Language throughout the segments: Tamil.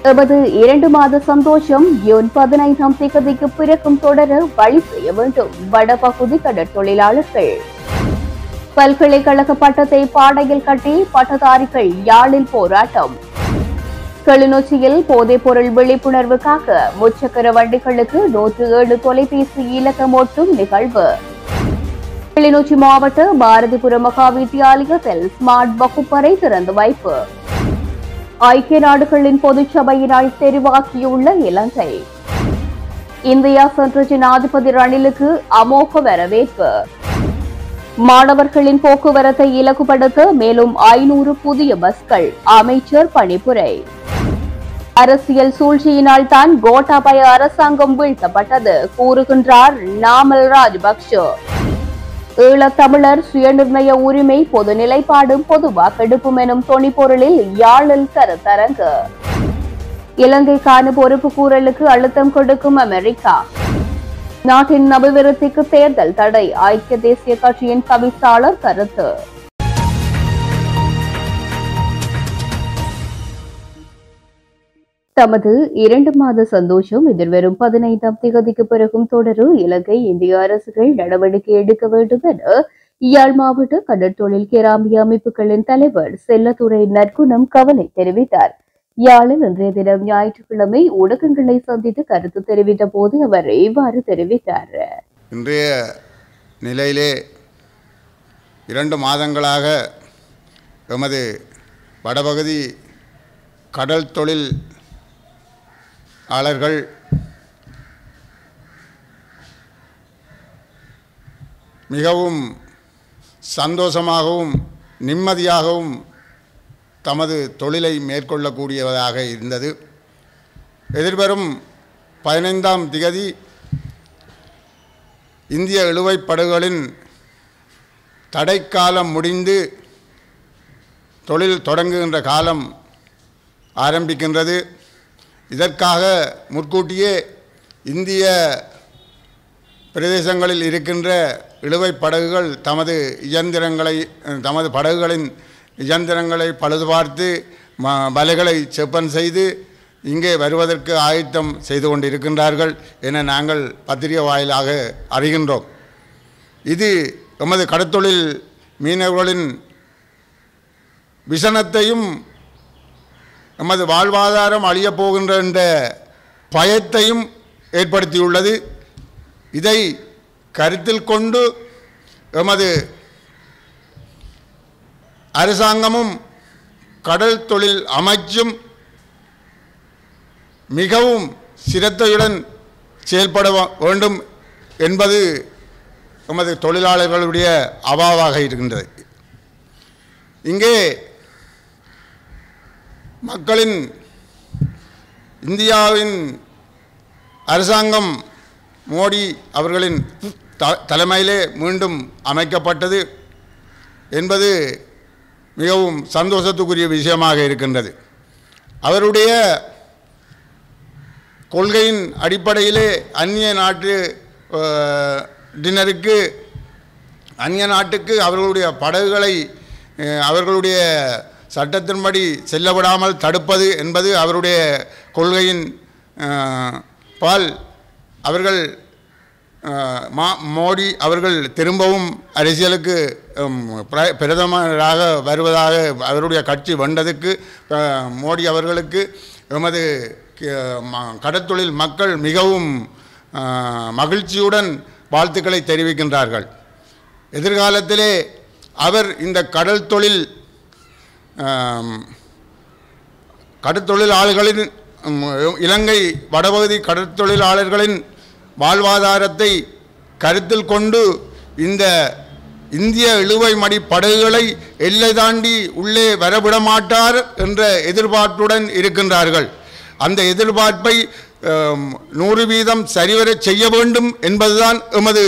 எமது 2 மாத சந்தோஷம் ஜூன் 15ஆம் தேதிக்கு பிறகும் தொடர வழி செய்ய வேண்டும். வடபகுதி கடற்தொழிலாளர்கள் பல்கலைக்கழக பட்டத்தை பாடையில் கட்டி பட்டதாரிகள் யாழில் போராட்டம். கிளிநொச்சியில் போதைப்பொருள் விழிப்புணர்வுக்காக முச்சக்கர வண்டிகளுக்கு 107 தொலைபேசி இலக்கம் ஒட்டும் நிகழ்வு. கிளிநொச்சி மாவட்ட பாரதிபுரம் மகா வித்தியாலயத்தில் ஸ்மார்ட் வகுப்பறை திறந்து வைப்பு. ஐக்கிய நாடுகளின் பொதுச்சபையினால் தெரிவாக்கியுள்ள இலங்கை. இந்தியா சென்ற ஜனாதிபதி ரணிலுக்கு அமோக வரவேற்பு. மாணவர்களின் போக்குவரத்தை இலகுபடுத்த மேலும் 500 புதிய பஸ்கள், அமைச்சர் பணிப்புரை. அரசியல் சூழ்ச்சியினால் தான் கோட்டாபய அரசாங்கம் வீழ்த்தப்பட்டது கூறுகின்றார் நாமல் ராஜபக்ஷ. ஈழத்தமிழர் சுயநிர்ணய உரிமை பொது நிலைப்பாடும் பொது வாக்கெடுப்பும் எனும் தொனிப்பொருளில் யாழில் கருத்தரங்கு. இலங்கைக்கான பொறுப்பு கூறலுக்கு அழுத்தம் கொடுக்கும் அமெரிக்கா. நாட்டின் அபிவிருத்திக்கு தேர்தல் தடை, ஐக்கிய தேசிய கட்சியின் தவிசாளர் கருத்து. தமது 2 மாத சந்தோஷம் எதிர்வரும் 15ஆம் தேதிக்கு பிறகும் தொடரும் இலங்கை இந்திய அரசுகள் நடவடிக்கை எடுக்க வேண்டும் என யாழ் மாவட்ட கடற்தொழில் கேராமிய அமைப்புகளின் தலைவர் செல்லத்துறை நற்குணம் கவலை தெரிவித்தார். யாழில் இன்றைய தினம் ஞாயிற்றுக்கிழமை ஊடகங்களை சந்தித்து கருத்து தெரிவித்த போது அவர் இவ்வாறு தெரிவித்தார். இன்றைய நிலையிலே 2 மாதங்களாக எமது வடபகுதி கடல் தொழில் ஆளர்கள் மிகவும் சந்தோஷமாகவும் நிம்மதியாகவும் தமது தொழிலை மேற்கொள்ளக்கூடியதாக இருந்தது. எதிர்வரும் 15ஆம் தேதி இந்திய இழுவைப் படகுகளின் தடைக்காலம் முடிந்து தொழில் தொடங்குகின்ற காலம் ஆரம்பிக்கின்றது. இதற்காக முற்கூட்டியே இந்திய பிரதேசங்களில் இருக்கின்ற இழுவைப் படகுகள் தமது படகுகளின் இயந்திரங்களை பழுதுபார்த்து வலைகளை செப்பன் செய்து இங்கே வருவதற்கு ஆயத்தம் செய்து கொண்டிருக்கின்றார்கள் என நாங்கள் பத்திரிகை வாயிலாக அறிகின்றோம். இது எமது கடற்தொழில் மீனவர்களின் விசனத்தையும் எமது வாழ்வாதாரம் அழியப் போகின்ற என்ற பயத்தையும் ஏற்படுத்தியுள்ளது. இதை கருத்தில் கொண்டு எமது அரசாங்கமும் கடல் தொழில் அமைச்சும் மிகவும் சிரத்தையுடன் செயல்பட வேண்டும் என்பது எமது தொழிலாளர்களுடைய அவாவாக இருக்கின்றது. இங்கே மக்களின் இந்தியாவின் அரசாங்கம் மோடி அவர்களின் தலைமையிலே மீண்டும் அமைக்கப்பட்டது என்பது மிகவும் சந்தோஷத்துக்குரிய விஷயமாக இருக்கின்றது. அவருடைய கொள்கையின் அடிப்படையிலே அந்நிய நாட்டுக்கு அவர்களுடைய படகுகளை அவர்களுடைய சட்டத்தின்படி செல்லவிடாமல் தடுப்பது என்பது அவருடைய கொள்கையின் பால் அவர்கள் மோடி அவர்கள் திரும்பவும் அரசியலுக்கு பிரதமராக வருவதாக அவருடைய கட்சி வென்றதுக்கு மோடி அவர்களுக்கு எமது கடற்தொழில் மக்கள் மிகவும் மகிழ்ச்சியுடன் வாழ்த்துக்களை தெரிவிக்கின்றார்கள். எதிர்காலத்திலே அவர் இந்த கடற்தொழிலாளர்களின் இலங்கை வடபகுதி கடற்தொழிலாளர்களின் வாழ்வாதாரத்தை கருத்தில் கொண்டு இந்த இந்திய இழுவை மடி படகுகளை எல்லை தாண்டி உள்ளே வரவிட மாட்டார் என்ற எதிர்பார்ப்புடன் இருக்கின்றார்கள். அந்த எதிர்பார்ப்பை 100% சரிவர செய்ய வேண்டும் என்பதுதான் எமது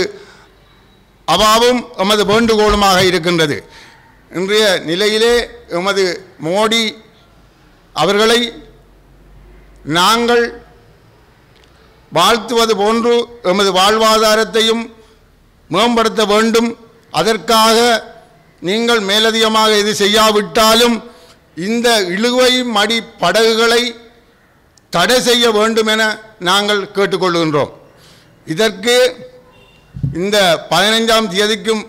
அவாவும் எமது வேண்டுகோளுமாக இருக்கின்றது. இன்றைய நிலையிலே எமது மோடி அவர்களை நாங்கள் வாழ்த்துவது போன்று எமது வாழ்வாதாரத்தையும் மேம்படுத்த வேண்டும். அதற்காக நீங்கள் மேலதிகமாக இது செய்யாவிட்டாலும் இந்த இழுவை மடி படகுகளை தடை செய்ய வேண்டும் என நாங்கள் கேட்டுக்கொள்கின்றோம். இதற்கு இந்த 15ஆம் தேதிக்கும்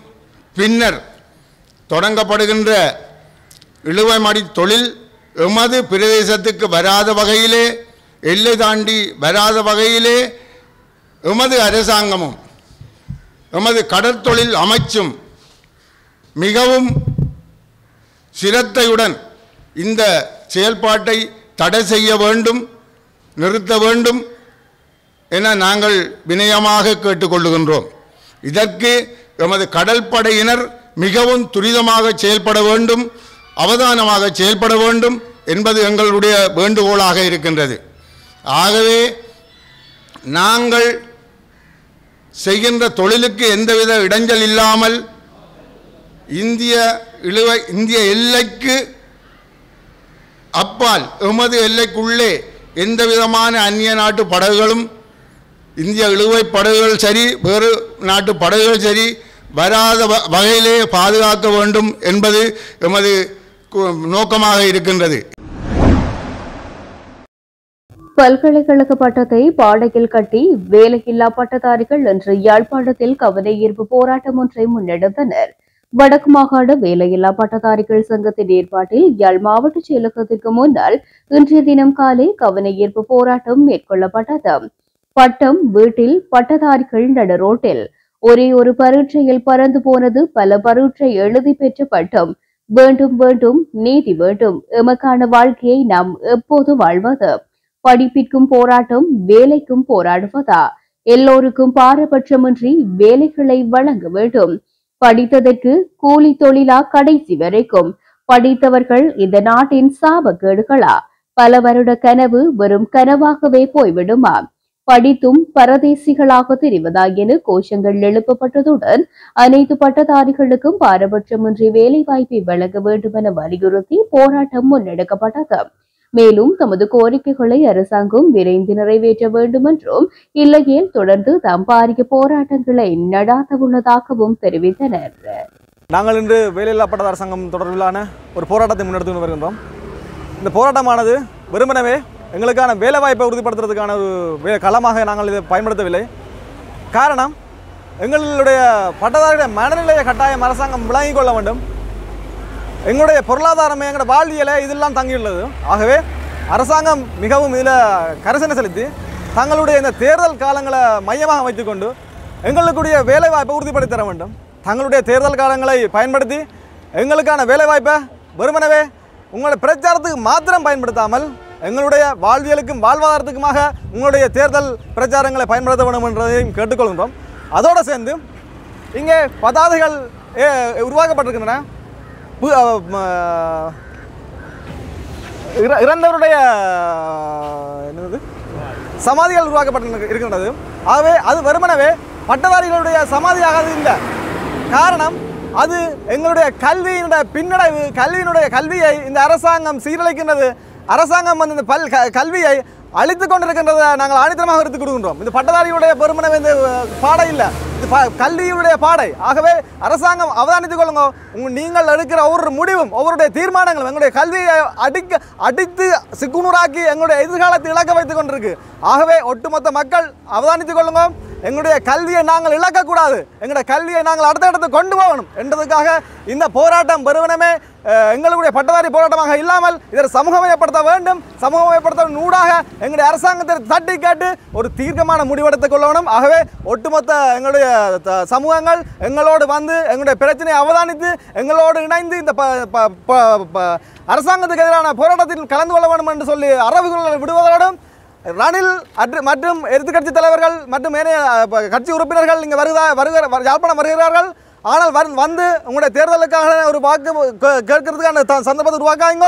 பின்னர் தொடங்கப்படுகின்ற இழுவைமடி தொழில் எமது பிரதேசத்துக்கு வராத வகையிலே, எல்லை தாண்டி வராத வகையிலே எமது அரசாங்கமும் எமது கடற்தொழில் அமைச்சும் மிகவும் சிரத்தையுடன் இந்த செயல்பாட்டை தடை செய்ய வேண்டும், நிறுத்த வேண்டும் என நாங்கள் வினயமாக கேட்டுக்கொள்ளுகின்றோம். இதற்கு எமது கடற்படையினர் மிகவும் துரிதமாக செயல்பட வேண்டும், அவதானமாக செயல்பட வேண்டும் என்பது எங்களுடைய வேண்டுகோளாக இருக்கின்றது. ஆகவே நாங்கள் செய்கின்ற தொழிலுக்கு எந்தவித இடைஞ்சல் இல்லாமல் இந்திய எல்லைக்கு அப்பால் எமது எல்லைக்குள்ளே எந்த விதமான அந்நிய நாட்டு படகுகளும், இந்திய இழுவை படகுகள் சரி, வேறு நாட்டு படகுகள் சரி வராத வகையிலே பாதுகாக்க வேண்டும் என்பது எமது நோக்கமாக இருக்கின்றது. பல்கலைக்கழக பட்டத்தை பாடையில் கட்டி வேலையில்லா பட்டதாரிகள் இன்று யாழ்ப்பாணத்தில் கவன ஈர்ப்பு போராட்டம் ஒன்றை முன்னெடுத்தனர். வடக்கு மாகாண வேலையில்லா பட்டதாரிகள் சங்கத்தின் ஏற்பாட்டில் யாழ் மாவட்ட செயலகத்திற்கு முன்னால் இன்றைய தினம் காலை கவன ஈர்ப்பு போராட்டம் மேற்கொள்ளப்பட்டது. பட்டம் வீட்டில், பட்டதாரிகள் நடு ரோட்டில். ஒரே ஒரு பரீட்சையில் பறந்து போனது பல பரீட்சை எழுதி பெற்ற பட்டம். வேண்டும் வேண்டும், நீதி வேண்டும், எமக்கான வாழ்க்கையை நாம் எப்போது வாழ்வது? படிப்பிற்கும் போராட்டம், வேலைக்கும் போராடுவதா? எல்லோருக்கும் பாரபட்சமின்றி வேலைகளை வழங்க வேண்டும். படித்ததற்கு கூலி தொழிலா கடைசி வரைக்கும்? படித்தவர்கள் இந்த நாட்டின் சாபக்கேடுகளா? பல வருட கனவு வெறும் கனவாகவே போய்விடுமா? படித்தும் பரதேசிகளாக தெரிவதா என கோஷங்கள் எழுப்பப்பட்டதுடன் அனைத்து பட்டதாரிகளுக்கும் பாரபட்சமின்றி வேலைவாய்ப்பை வழங்க வேண்டும் என வலியுறுத்தி போராட்டம் முன்னெடுக்கப்பட்டது. மேலும் தமது கோரிக்கைகளை அரசாங்கம் விரைந்து நிறைவேற்ற வேண்டும் என்றும், இல்லையேல் தொடர்ந்து தாம் பாரிய போராட்டங்களை நடாத்த உள்ளதாகவும் தெரிவித்தனர். நாங்கள் இன்று வேலையில்லா பட்டதாரி சங்கம் தொடர்பிலான ஒரு போராட்டத்தை முன்னெடுத்து வருகின்றோம். இந்த போராட்டமானது வெறுமனவே எங்களுக்கான வேலைவாய்ப்பை உறுதிப்படுத்துறதுக்கான ஒரு களமாக நாங்கள் இதை பயன்படுத்தவில்லை. காரணம், எங்களுடைய பட்டதாரிகளுடைய மனநிலையை கட்டாயம் அரசாங்கம் விளங்கிக் கொள்ள வேண்டும். எங்களுடைய பொருளாதாரமே, எங்களுடைய வாழ்வியலை இதெல்லாம் தங்கியுள்ளது. ஆகவே அரசாங்கம் மிகவும் இதில் கரிசனை செலுத்தி தங்களுடைய இந்த தேர்தல் காலங்களை மையமாக வைத்துக்கொண்டு எங்களுக்குடைய வேலைவாய்ப்பை உறுதிப்படுத்தி தர வேண்டும். தங்களுடைய தேர்தல் காலங்களை பயன்படுத்தி எங்களுக்கான வேலைவாய்ப்பை வெறுமனவே உங்களுடைய பிரச்சாரத்துக்கு மாத்திரம் பயன்படுத்தாமல் எங்களுடைய வாழ்வியலுக்கும் வாழ்வாதாரத்துக்குமாக உங்களுடைய தேர்தல் பிரச்சாரங்களை பயன்படுத்த வேண்டும் என்றதையும் கேட்டுக்கொள்கின்றோம். அதோடு சேர்ந்து இங்கே பதாதைகள் உருவாக்கப்பட்டிருக்கின்றன. இறந்தவருடைய சமாதிகள் உருவாக்கப்பட்டு இருக்கின்றது. ஆகவே அது வெறுமனவே பட்டதாரிகளுடைய சமாதியாக இல்லை. காரணம், அது எங்களுடைய கல்வியினுடைய பின்னடைவு, கல்வியை இந்த அரசாங்கம் சீரழிக்கின்றது. அரசாங்கம் வந்து இந்த கல்வியை அழித்துக் கொண்டிருக்கின்றதை நாங்கள் ஆணித்தரமாக எடுத்துக் கொடுக்கின்றோம். இந்த பட்டதாரியுடைய பெருமனவே இந்த பாடை இல்லை, இது கல்வியுடைய பாடை. ஆகவே அரசாங்கம் அவதானித்துக் கொள்ளுங்க. நீங்கள் எடுக்கிற ஒவ்வொரு முடிவும், ஒவ்வொருடைய தீர்மானங்களும் எங்களுடைய கல்வியை அடித்து சிக்குநூறாக்கி எங்களுடைய எதிர்காலத்தை இழக்க வைத்துக் கொண்டிருக்கு. ஆகவே ஒட்டுமொத்த மக்கள் அவதானித்துக் கொள்ளுங்க. எங்களுடைய கல்வியை நாங்கள் இழக்கக்கூடாது, எங்களுடைய கல்வியை நாங்கள் அடுத்த இடத்துக்கு கொண்டு போகணும் என்றதுக்காக இந்த போராட்டம் பெருவனமே எங்களுடைய பட்டதாரி போராட்டமாக இல்லாமல் இதை சமூகமயப்படுத்த வேண்டும். சமூகமயப்படுத்த ஊடாக எங்களுடைய அரசாங்கத்தை தட்டி கேட்டு ஒரு தீர்க்கமான முடிவெடுத்துக் கொள்ளணும். ஆகவே ஒட்டுமொத்த எங்களுடைய சமூகங்கள் எங்களோடு வந்து எங்களுடைய பிரச்சனையை அவதானித்து எங்களோடு இணைந்து இந்த அரசாங்கத்துக்கு எதிரான போராட்டத்தில் கலந்து கொள்ள வேண்டும் என்று சொல்லி அறவுகளை விடுவதோடும் ரணில் மற்றும் எதிர்க்கட்சி தலைவர்கள் மற்றும் கட்சி உறுப்பினர்கள் இங்கே யாழ்ப்பாணம் வருகிறார்கள். ஆனால் வந்து உங்களுடைய தேர்தலுக்காக ஒரு வாக்கு கேட்கறதுக்கான சந்தர்ப்பத்தை உருவாக்காங்க.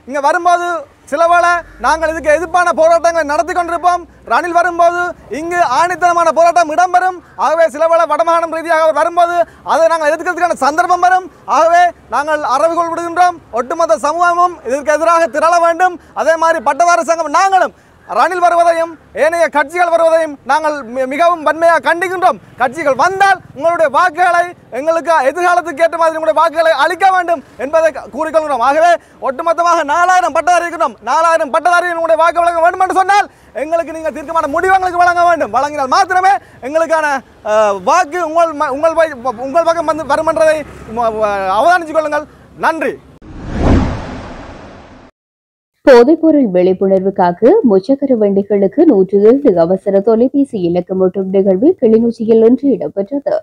இங்கே வரும்போது சில வேளை நாங்கள் இதுக்கு எதிர்ப்பான போராட்டங்களை நடத்தி கொண்டிருப்போம். ரணில் வரும்போது இங்கு ஆணித்தனமான போராட்டம் இடம்பெறும். ஆகவே சில வேளை வடமாகாணம் ரீதியாக வரும்போது அதை நாங்கள் எதிர்க்கிறதுக்கான சந்தர்ப்பம் வரும். ஆகவே நாங்கள் அறவுகோல் விடுகின்றோம். ஒட்டுமொத்த சமூகமும் இதற்கு எதிராக திரள வேண்டும். அதே மாதிரி பட்டதாரி சங்கம் நாங்களும் ரணில் வருவதையும் ஏனைய கட்சிகள் வருவதையும் நாங்கள் மிகவும் வன்மையாக கண்டிக்கின்றோம். கட்சிகள் வந்தால் உங்களுடைய வாக்குகளை எங்களுக்கு எதிர்காலத்துக்கு ஏற்ற மாதிரி உங்களுடைய வாக்குகளை அளிக்க வேண்டும் என்பதை கூறிக்கொள்கிறோம். ஆகவே ஒட்டுமொத்தமாக 4000 பட்டதாரி இருக்கிறோம். 4000 பட்டதாரி உங்களுடைய வாக்கு வழங்க வேண்டும் என்று சொன்னால் எங்களுக்கு நீங்கள் தீர்க்கமான முடிவு எங்களுக்கு வழங்க வேண்டும். வழங்கினால் மாத்திரமே எங்களுக்கான வாக்கு உங்கள் பக்கம் வந்து வரும் என்றதை அவதானித்துக் கொள்ளுங்கள். நன்றி. போதைப்பொருள் விழிப்புணர்வுக்காக முச்சக்கர வண்டிகளுக்கு 107 அவசர தொலைபேசி இலக்கமூட்டும் நிகழ்வு கிளிநொச்சியில் இன்று இடம்பெற்றது.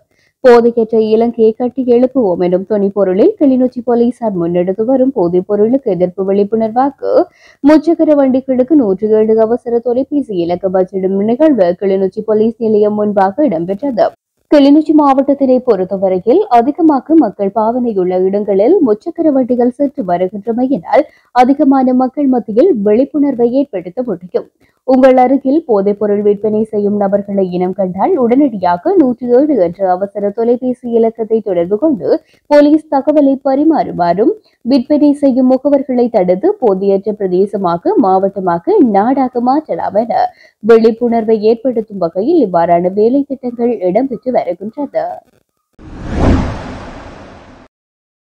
போதையற்ற இலங்கையை கட்டி எழுப்புவோம் எனும் துணிப்பொருளில் கிளிநொச்சி போலீசார் முன்னெடுத்து வரும் போதைப் பொருளுக்கு எதிர்ப்பு விழிப்புணர்வாக முச்சக்கர வண்டிகளுக்கு 107 அவசர தொலைபேசி இலக்கம் அச்சிடும் நிகழ்வு கிளிநொச்சி போலீஸ் நிலையம் முன்பாக இடம்பெற்றது. கிளிநொச்சி மாவட்டத்தினை பொறுத்தவரையில் அதிகமாக மக்கள் பாவனையுள்ள இடங்களில் முச்சக்கர வண்டிகள் சென்று வருகின்றமையினால் அதிகமான மக்கள் மத்தியில் விழிப்புணர்வை ஏற்படுத்த முடியும். உங்கள் அருகில் போதைப்பொருள் விற்பனை செய்யும் நபர்களை இனம் கண்டால் உடனடியாக 107 என்ற அவசர தொலைபேசி இலக்கத்தை தொடர்பு கொண்டு போலீஸ் தகவலை பரிமாறுமாறும் விற்பனை செய்யும் முகவர்களை தடுத்து போதையற்ற பிரதேசமாக மாவட்டமாக நாடாக மாற்றலாம் என விழிப்புணர்வை ஏற்படுத்தும் வகையில் இவ்வாறான வேலை திட்டங்கள் இடம்பெற்று வருகின்றது.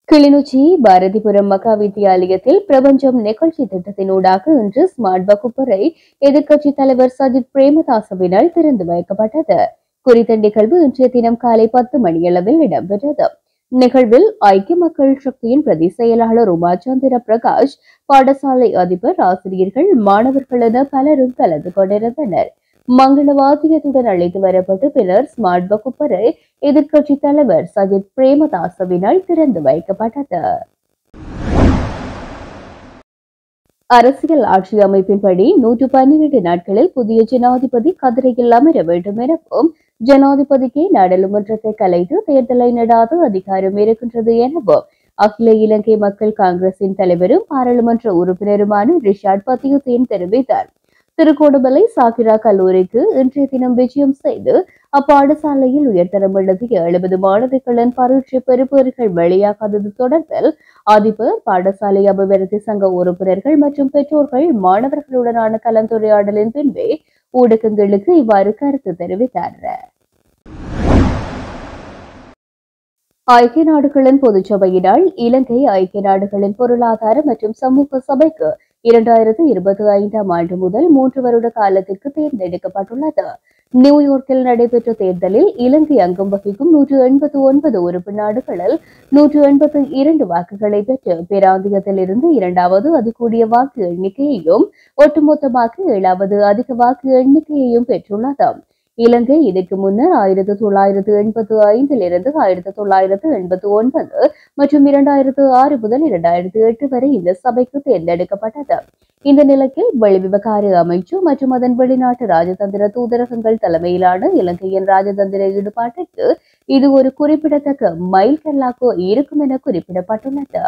கிளிநொச்சி பாரதிபுரம் மகா வித்தியாலயத்தில் பிரபஞ்சம் நிகழ்ச்சி திட்டத்தினூடாக இன்று ஸ்மார்ட் வகுப்பறை எதிர்க்கட்சித் தலைவர் சஜித் பிரேமதாசவினால் திறந்து வைக்கப்பட்டது. குறித்த நிகழ்வு இன்றைய தினம் காலை 10 மணியளவில் இடம்பெற்றது. நிகழ்வில் ஐக்கிய மக்கள் சக்தியின் பிரதி செயலாளர் உமாச்சந்திர பிரகாஷ், பாடசாலை அதிபர், ஆசிரியர்கள், மாணவர்கள் என பலரும் கலந்து கொண்டிருந்தனர். மங்கள வாத்தியத்துடன் அழைத்து வரப்பட்டு பின்னர் ஸ்மார்ட் வகுப்பறை எதிர்க்கட்சி தலைவர் சஜித் பிரேமதாசவினால் திறந்து வைக்கப்பட்டது. அரசியல் ஆட்சி அமைப்பின்படி 112 நாட்களில் புதிய ஜனாதிபதி கதிரையில் அமர வேண்டும் எனவும் ஜனாதிபதிக்கு நாடாளுமன்றத்தை கலைத்து தேர்தலை நடாத அதிகாரம் இருக்கின்றது எனவும் அகில இலங்கை மக்கள் காங்கிரசின் தலைவரும் பாராளுமன்ற உறுப்பினருமான ரிஷாட் பதியுதீன் தெரிவித்தார். திருகோணமலை சாகிரா கல்லூரிக்கு இன்றைய தினம் விஜயம் செய்து அப்பாடசாலையில் உயர்தரம் எழுதிய 70 மாணவிகளின் பரீட்சை பெறுபேறுகள் வெளியாகாதது தொடர்பில் அதிபர், பாடசாலை அபிவிருத்தி சங்க உறுப்பினர்கள் மற்றும் பெற்றோர்கள் மாணவர்களுடனான கலந்துரையாடலின் பின்பே ஊடகங்களுக்கு இவ்வாறு கருத்து தெரிவித்தார். ஐக்கிய நாடுகளின் பொதுச்சபையினால் இலங்கை ஐக்கிய நாடுகளின் பொருளாதார மற்றும் சமூக சபைக்கு 2025ஆம் ஆண்டு முதல் 3 வருட காலத்திற்கு தேர்ந்தெடுக்கப்பட்டுள்ளது. நியூயார்க்கில் நடைபெற்ற தேர்தலில் இலங்கை அங்கம் வகிக்கும் 189 உறுப்பு நாடுகளில் 182 வாக்குகளை பெற்று பிராந்தியத்திலிருந்து 2வது அதிகூடிய வாக்கு எண்ணிக்கையையும் ஒட்டுமொத்தமாக 7வது அதிக வாக்கு எண்ணிக்கையையும் பெற்றுள்ளது. இலங்கை இதற்கு முன்னர் 1985 இருந்து 1989 மற்றும் 2006 முதல் 2008 வரை இந்த சபைக்கு தேர்ந்தெடுக்கப்பட்டது. இந்த நிலையில் வெளிவிவகார அமைச்சு மற்றும் அதன் வெளிநாட்டு ராஜதந்திர தூதரகங்கள் தலைமையிலான இலங்கையின் ராஜதந்திர ஈடுபாட்டிற்கு இது ஒரு குறிப்பிடத்தக்க மைல்கல்லாக இருக்கும் என குறிப்பிடப்பட்டுள்ளது.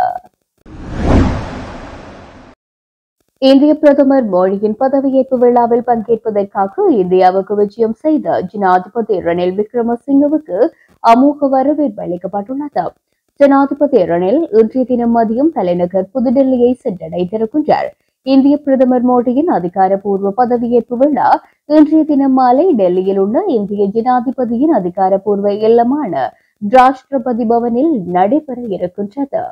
இந்திய பிரதமர் மோடியின் பதவியேற்பு விழாவில் பங்கேற்பதற்காக இந்தியாவுக்கு விஜயம் செய்த ஜனாதிபதி ரணில் விக்ரமசிங்கவுக்கு அமோக வரவேற்பு அளிக்கப்பட்டுள்ளது. ஜனாதிபதி ரணில் இன்றைய தினம் மதியம் தலைநகர் புதுடெல்லியை சென்றடைந்திருக்கின்றார். இந்திய பிரதமர் மோடியின் அதிகாரப்பூர்வ பதவியேற்பு விழா இன்றைய தினம் மாலை டெல்லியில் உள்ள இந்திய ஜனாதிபதியின் அதிகாரப்பூர்வ இல்லமான ராஷ்டிரபதி பவனில் நடைபெற இருக்கின்றது.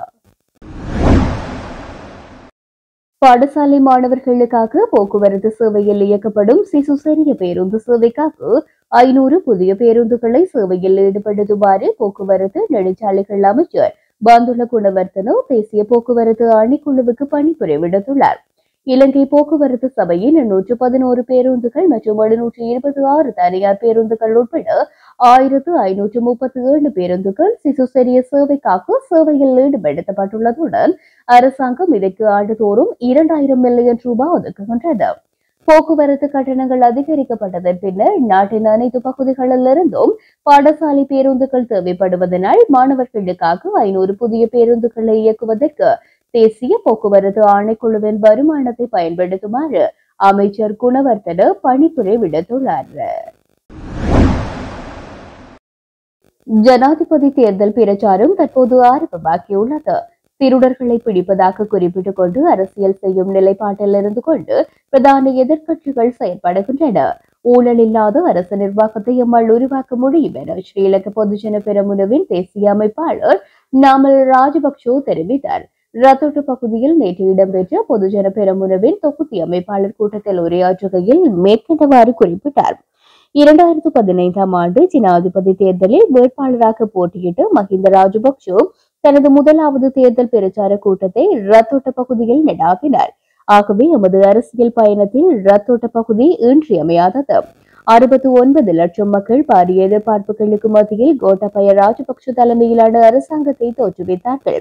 பாடசாலை மாணவர்களுக்காக போக்குவரத்து சேவையில் இயக்கப்படும் சிசு சிறிய பேருந்து சேவைக்காக 500 புதிய பேருந்துகளை சேவையில் ஈடுபடுத்துமாறு போக்குவரத்து நெடுஞ்சாலைகள் அமைச்சர் பந்துல குணவர்த்தன தேசிய போக்குவரத்து ஆணைக்குழுவுக்கு பணிப்புரை விடுத்துள்ளார். இலங்கை போக்குவரத்து சபையின் 111 பேருந்துகள் மற்றும் 726 தனியார் பேருந்துகள் உட்பட 1537 பேருந்துகள் சிசு சிறிய சேவைக்காக சேவையில் ஈடுபடுத்தப்பட்டுள்ளதுடன் அரசாங்கம் இதற்கு ஆண்டுதோறும் 2000 மில்லியன் ரூபாய் ஒதுக்குகின்றது. போக்குவரத்து கட்டணங்கள் அதிகரிக்கப்பட்டதன் பின்னர் நாட்டின் அனைத்து பகுதிகளிலிருந்தும் பாடசாலை பேருந்துகள் தேவைப்படுவதனால் மாணவர்களுக்காக 500 புதிய பேருந்துகளை இயக்குவதற்கு தேசிய போக்குவரத்து ஆணைக்குழுவின் வருமானத்தை பயன்படுத்துமாறு அமைச்சர் குணவர்த்தன பணிப்புரை விடுத்துள்ளார். ஜனாதிபதி தேர்தல் பிரச்சாரம் தற்போது ஆரம்பமாகியுள்ளது. திருடர்களை பிடிப்பதாக குறிப்பிட்டுக் கொண்டு அரசியல் செய்யும் நிலைப்பாட்டில் இருந்து கொண்டு பிரதான எதிர்க்கட்சிகள் செயற்படுகின்றன. ஊழல் இல்லாத அரசு நிர்வாகத்தை எம்மால் உருவாக்க முடியும் என ஸ்ரீலங்கா பொதுஜன பெரமுனவின் தேசிய அமைப்பாளர் நாமல் ராஜபக்சோ தெரிவித்தார். ரத்தோட்ட பகுதியில் நேற்று இடம்பெற்ற பொதுஜன பெரமுனவின் தொகுதி அமைப்பாளர் கூட்டத்தில் உரையாற்றுகையில் மேற்கண்டவாறு குறிப்பிட்டார். 2015ஆம் ஆண்டு ஜனாதிபதி தேர்தலில் வேட்பாளராக போட்டியிட்டு மஹிந்த ராஜபக்சோ தனது முதலாவது தேர்தல் பிரச்சார கூட்டத்தை ரத்தோட்ட பகுதியில் நடாத்தினார். ஆகவே எமது அரசியல் பயணத்தில் ரத்தோட்ட பகுதி இன்றியமையாதது. 69 லட்சம் மக்கள் பாரிய எதிர்பார்ப்புகளுக்கு மத்தியில் கோட்டாபய ராஜபக்ச தலைமையிலான அரசாங்கத்தை தோற்றுவித்தார்கள்.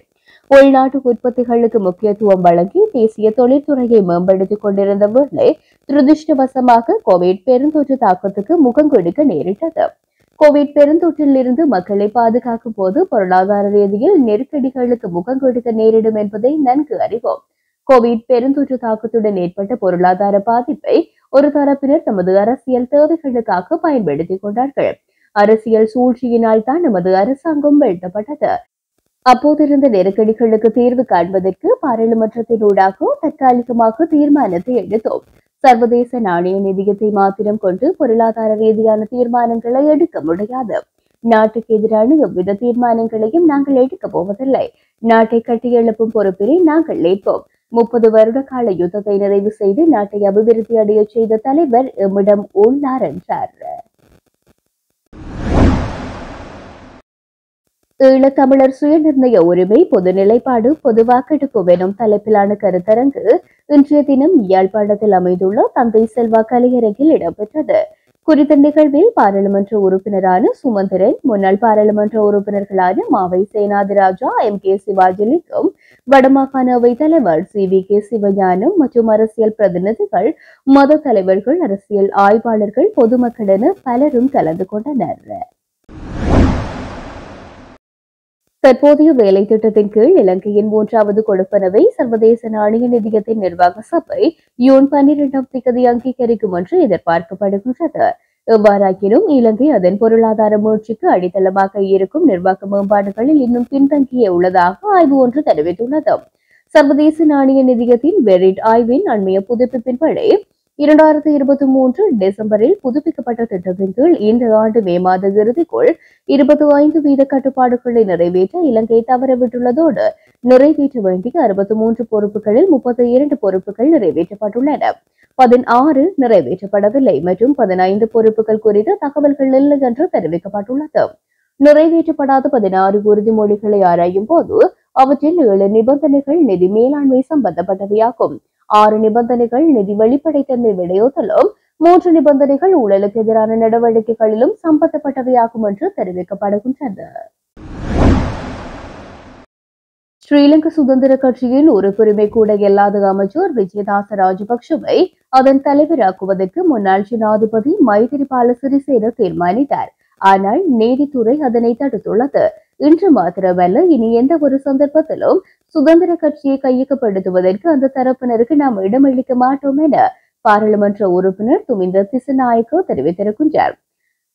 உள்நாட்டு உற்பத்திகளுக்கு முக்கியத்துவம் வழங்கி தேசிய தொழில்துறையை மேம்படுத்திக் கொண்டிருந்த வேளை துரதிருஷ்டவசமாக கோவிட் பெருந்தொற்று தாக்கத்துக்கு முகம் கொடுக்க நேரிட்டது. கோவிட் பெருந்தொற்றில் இருந்து மக்களை பாதுகாக்கும் போது பொருளாதார ரீதியில் நெருக்கடிகளுக்கு முகம் கொடுக்க நேரிடும் என்பதை நன்கு அறிவோம். கோவிட் பெருந்தொற்று தாக்கத்துடன் ஏற்பட்ட பொருளாதார பாதிப்பை ஒரு தரப்பினர் தமது அரசியல் தேவைகளுக்காக பயன்படுத்திக் கொண்டார்கள். அரசியல் சூழ்ச்சியினால் தான் நமது அரசாங்கம் வீழ்த்தப்பட்டது. அப்போதிருந்த நெருக்கடிகளுக்கு தீர்வு காண்பதற்கு பாராளுமன்றத்தினூடாக தற்காலிகமாக தீர்மானத்தை எடுத்தோம். சர்வதேச நாணய நிதியத்தை மாத்திரம் கொண்டு பொருளாதார ரீதியான தீர்மானங்களை எடுக்க முடியாது. நாட்டுக்கு எதிரான எவ்வித தீர்மானங்களையும் நாங்கள் எடுக்கப் போவதில்லை. நாட்டை கட்டியெழுப்பும் பொறுப்பினை நாங்கள் ஏற்போம். 30 வருட கால யுத்தத்தை நிறைவு செய்து நாட்டை அபிவிருத்தி அடைய செய்த தலைவர் எம்மிடம் உள்ளார் என்றார். ஈழத்தமிழர் சுயநிர்ணய உரிமை பொது நிலைப்பாடு பொது வாக்கெடுப்பு எனும் தலைப்பிலான கருத்தரங்கு இன்றைய தினம் யாழ்ப்பாணத்தில் அமைந்துள்ள தந்தை செல்வா கலையரங்கில் இடம்பெற்றது. குறித்த நிகழ்வில் பாராளுமன்ற உறுப்பினரான சுமந்திரன், முன்னாள் பாராளுமன்ற உறுப்பினர்களான மாவை சேனாதிராஜா, M.K. சிவாஜிலிங்கம், வடமாகாண அவைத் தலைவர் CVK சிவஞானம் மற்றும் அரசியல் பிரதிநிதிகள், மத தலைவர்கள், அரசியல் ஆய்வாளர்கள், பொதுமக்கள் என பலரும் கலந்து கொண்டனர். தற்போதைய வேலை திட்டத்தின் கீழ் இலங்கையின் 3வது கொடுப்பனவை சர்வதேச நாணய நிதியத்தின் நிர்வாக சபை ஜூன் 12ஆம் தேதி அங்கீகரிக்கும் என்று எதிர்பார்க்கப்படுகின்றது. எவ்வாறாயினும் இலங்கை அதன் பொருளாதார முயற்சிக்கு அடித்தளமாக இருக்கும் நிர்வாக மேம்பாடுகளில் இன்னும் பின்தங்கியே உள்ளதாக ஆய்வு ஒன்று தெரிவித்துள்ளது. சர்வதேச நாணய நிதியத்தின் வெரிட் ஆய்வின் அண்மைய புதுப்பிப்பின்படி 2023 டிசம்பரில் புதுப்பிக்கப்பட்ட திட்டத்தின் கீழ் இந்த ஆண்டு மே மாத இறுதிக்குள் 25% கட்டுப்பாடுகளை நிறைவேற்ற இலங்கை தவறவிட்டுள்ளதோடு நிறைவேற்ற வேண்டிய 63 பொறுப்புகளில் 32 பொறுப்புகள் நிறைவேற்றப்பட்டுள்ளன. 16 நிறைவேற்றப்படவில்லை மற்றும் 15 பொறுப்புகள் குறித்த தகவல்கள் இல்லை என்று தெரிவிக்கப்பட்டுள்ளது. நிறைவேற்றப்படாத 16 உறுதிமொழிகளை ஆராயும் போது அவற்றில் 7 நிபந்தனைகள் நிதி மேலாண்மை சம்பந்தப்பட்டவையாகும். 6 நிபந்தனைகள் நிதி வெளிப்படைத்தன்மை விடையோத்தலும் 3 நிபந்தனைகள் ஊழலுக்கு எதிரான நடவடிக்கைகளிலும் சம்பந்தப்பட்டவையாகும் என்று தெரிவிக்கப்படுகின்றது. ஸ்ரீலங்கா சுதந்திர கட்சியின் உறுப்புரிமை கூட இல்லாத அமைச்சர் விஜயதாச ராஜபக்சவை அதன் தலைவராக்குவதற்கு முன்னாள் ஜனாதிபதி மைத்திரிபால சிறிசேன தீர்மானித்தார். ஆனால் நீதித்துறை அதனை தடுத்துள்ளது. இன்று மாத்திரமல்ல, இனி எந்த ஒரு சந்தர்ப்பத்திலும் சுதந்திர கட்சியை கையகப்படுத்துவதற்கு அந்த தரப்பினருக்கு நாம் இடமளிக்க மாட்டோம் என பாராளுமன்ற உறுப்பினர் துமிந்த திசநாயக்க தெரிவித்திருக்கின்றார்.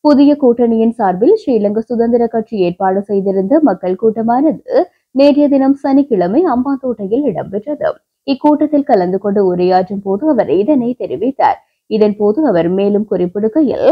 புதிய கூட்டணியின் சார்பில் ஸ்ரீலங்கா சுதந்திர கட்சி ஏற்பாடு செய்திருந்த மக்கள் கூட்டமானது நேற்றைய தினம் சனிக்கிழமை அம்பாந்தோட்டையில் இடம்பெற்றது. இக்கூட்டத்தில் கலந்து கொண்டு உரையாற்றும் போது அவர் இதனை தெரிவித்தார். இதன் போது அவர் மேலும் குறிப்பிடுகையில்,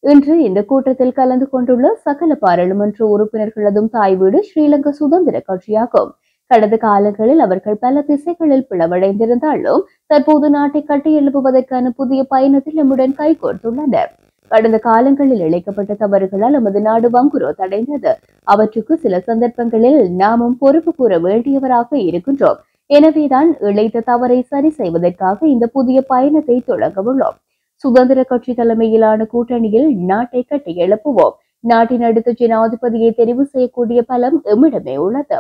இன்று இந்த கூட்டத்தில் கலந்து கொண்டுள்ள சகல பாராளுமன்ற உறுப்பினர்களதும் தாய் வீடு ஸ்ரீலங்கா சுதந்திர கட்சியாகும். கடந்த காலங்களில் அவர்கள் பல திசைகளில் பிளவடைந்திருந்தாலும் தற்போது நாட்டை கட்டியெழுப்புவதற்கான புதிய பயணத்தில் நம்முடன் கைகோர்த்துள்ளனர். கடந்த காலங்களில் இழைக்கப்பட்ட தவறுகளால் நமது நாடு வங்குரோத்தடைந்தது. அவற்றுக்கு சில சந்தர்ப்பங்களில் நாமும் பொறுப்பு கூற வேண்டியவராக இருக்கின்றோம். எனவேதான் இழைத்த தவறை சரி செய்வதற்காக இந்த புதிய பயணத்தை தொடங்க உள்ளோம். சுதந்திர கட்சி தலைமையிலான கூட்டணியில் நாட்டை கட்டி எழுப்புவோம். நாட்டின் அடுத்த ஜனாதிபதியை தெரிவு செய்யக்கூடிய பலம் எம்மிடமே உள்ளது.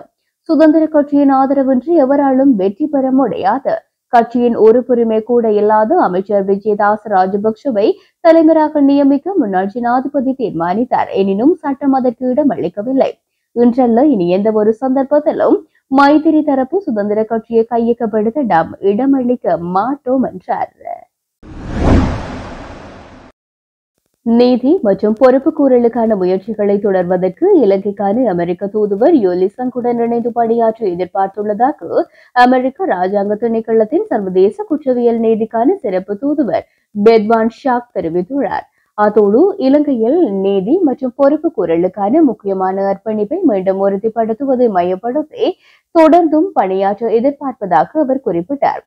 சுதந்திர கட்சியின் ஆதரவின்றி எவராலும் வெற்றி பெற முடியாது. கட்சியின் உறுப்புரிமை கூட இல்லாத அமைச்சர் விஜயதாச ராஜபக்சவை தலைவராக நியமிக்க முன்னாள் ஜனாதிபதி தீர்மானித்தார். எனினும் சட்டம் அதற்கு இடம் அளிக்கவில்லை. இன்றல்ல, இனி எந்த ஒரு சந்தர்ப்பத்திலும் மைத்திரி தரப்பு சுதந்திர கட்சியை கையகப்படுத்த நாம் இடமளிக்க மாட்டோம் என்றார். நீதி மற்றும் பொறுப்புக்கூறலுக்கான முயற்சிகளை தொடர்வதற்கு இலங்கைக்கான அமெரிக்க தூதுவர் யோலிசங்குடன் இணைந்து பணியாற்ற எதிர்பார்த்துள்ளதாக அமெரிக்க ராஜாங்க திணைக்களத்தின் சர்வதேச குற்றவியல் நீதிக்கான சிறப்பு தூதுவர் பெத்வான் ஷாக் தெரிவித்துள்ளார். அதோடு இலங்கையில் நீதி மற்றும் பொறுப்புக்கூறலுக்கான முக்கியமான அர்ப்பணிப்பை மீண்டும் உறுதிப்படுத்துவதை மையப்படுத்தி தொடர்ந்தும் பணியாற்ற எதிர்பார்ப்பதாக அவர் குறிப்பிட்டார்.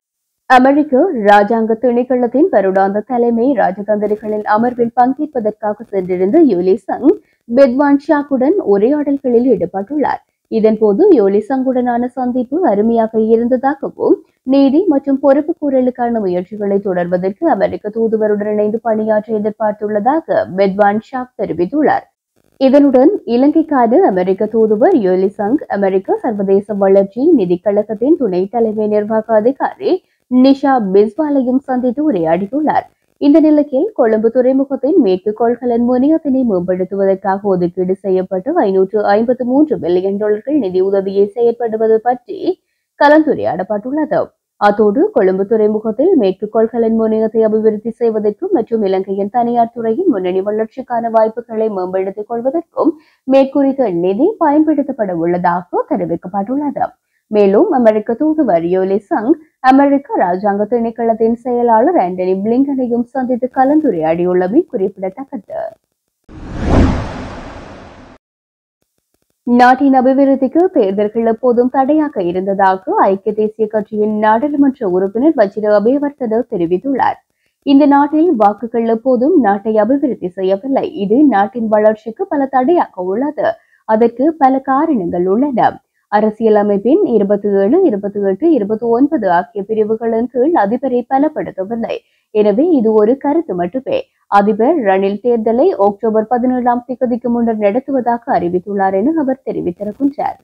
அமெரிக்க ராஜாங்க திணைக்களத்தின் வருடாந்த தலைமை ராஜதந்திரிகளின் அமர்வில் பங்கேற்பதற்காக சென்றிருந்த யோலிசங் பெத்வான் ஷாக்குடன் உரையாடல்களில் ஈடுபட்டுள்ளார். இதன்போது யோலிசங்குடனான சந்திப்பு அருமையாக இருந்ததாகவும் நீதி மற்றும் பொறுப்புக்கூறலுக்கான முயற்சிகளை தொடர்வதற்கு அமெரிக்க தூதுவருடன் இணைந்து பணியாற்ற எதிர்பார்த்துள்ளதாக பெத்வான் ஷாக் தெரிவித்துள்ளார். இதனுடன் இலங்கைக்கான அமெரிக்க தூதுவர் யோலிசங் அமெரிக்க சர்வதேச வளர்ச்சி நிதி கழகத்தின் துணை தலைமை நிர்வாக அதிகாரி நிஷா பிஸ்வாலையும் சந்தித்து உரையாடியுள்ளார். இந்த நிலையில் கொழும்பு துறைமுகத்தின் மேற்கு கொள்கலன் முனையத்தினை மேம்படுத்துவதற்காக ஒதுக்கீடு செய்யப்பட்டு $553 மில்லியன் நிதியுதவியை செயற்படுவது பற்றி கலந்துரையாடப்பட்டுள்ளது. அதோடு கொழும்பு துறைமுகத்தில் மேற்கு கொள்கலன் முனையத்தை அபிவிருத்தி செய்வதற்கும் மற்றும் இலங்கையின் தனியார் துறையின் முன்னணி வளர்ச்சிக்கான வாய்ப்புகளை மேம்படுத்திக் கொள்வதற்கும் மேற்குறித்த நிதி பயன்படுத்தப்பட உள்ளதாக தெரிவிக்கப்பட்டுள்ளது. மேலும் அமெரிக்க தூதுவர் யோலிசங் அமெரிக்க ராஜாங்க திணைக்களத்தின் செயலாளர் ஆண்டனி பிளிங்கனையும் சந்தித்து கலந்துரையாடியுள்ளமை குறிப்பிடத்தக்கது. நாட்டின் அபிவிருத்திக்கு தேர்தல்கள் எப்போதும் தடையாக இருந்ததாக ஐக்கிய தேசிய கட்சியின் நாடாளுமன்ற உறுப்பினர் வஜிர அபேவர்தன தெரிவித்துள்ளார். இந்த நாட்டில் வாக்குகள் எப்போதும் நாட்டை அபிவிருத்தி செய்யவில்லை. இது நாட்டின் வளர்ச்சிக்கு பல தடையாக உள்ளது. அதற்கு பல காரணங்கள் உள்ளன. அரசியலமைப்பின் 27, 28, 29 ஆகிய பிரிவுகளின் கீழ் அதிபரை பலப்படுத்தவில்லை. எனவே இது ஒரு கருத்து மட்டுமே. அதிபர் ரணில் தேர்தலை அக்டோபர் 17 முன்னர் நடத்துவதாக அறிவித்துள்ளார் என அவர் தெரிவித்திருக்கின்றார்.